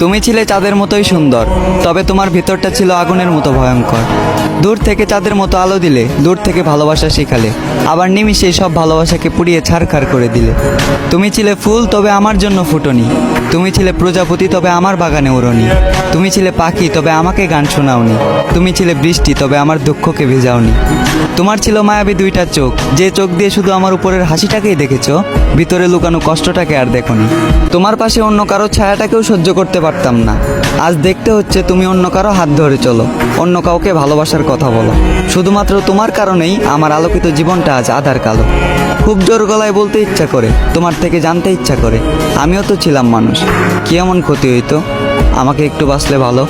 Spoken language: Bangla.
তুমি ছিলে চাঁদের মতোই সুন্দর, তবে তোমার ভিতরটা ছিল আগুনের মতো ভয়ঙ্কর। দূর থেকে চাঁদের মতো আলো দিলে, দূর থেকে ভালোবাসা শেখালে, আবার নিমিষে সব ভালোবাসাকে পুড়িয়ে ছারখার করে দিলে। তুমি ছিলে ফুল, তবে আমার জন্য ফুটনি। তুমি ছিলে প্রজাপতি, তবে আমার বাগানে ওড়নি। তুমি ছিলে পাখি, তবে আমাকে গান শোনাওনি। তুমি ছিলে বৃষ্টি, তবে আমার দুঃখকে ভেজাওনি। তোমার ছিল মায়াবী দুইটা চোখ, যে চোখ দিয়ে শুধু আমার উপরের হাসিটাকেই দেখেছো, ভিতরে লুকানো কষ্টটাকে আর দেখোনি। তোমার পাশে অন্য কারো ছায়াটাকেও সহ্য করতে পারতাম না। আজ দেখতে হচ্ছে তুমি অন্য কারো হাত ধরে চলো, অন্য কাউকে ভালোবাসার কথা বলো। শুধুমাত্র তোমার কারণেই আমার আলোকিত জীবনটা আজ আধার কালো। খুব জোর গলায় বলতে ইচ্ছা করে, তোমার থেকে জানতে ইচ্ছা করে, আমিও তো ছিলাম মানুষ। কি এমন ক্ষতি হইতো আমাকে একটু বাঁচলে ভালো।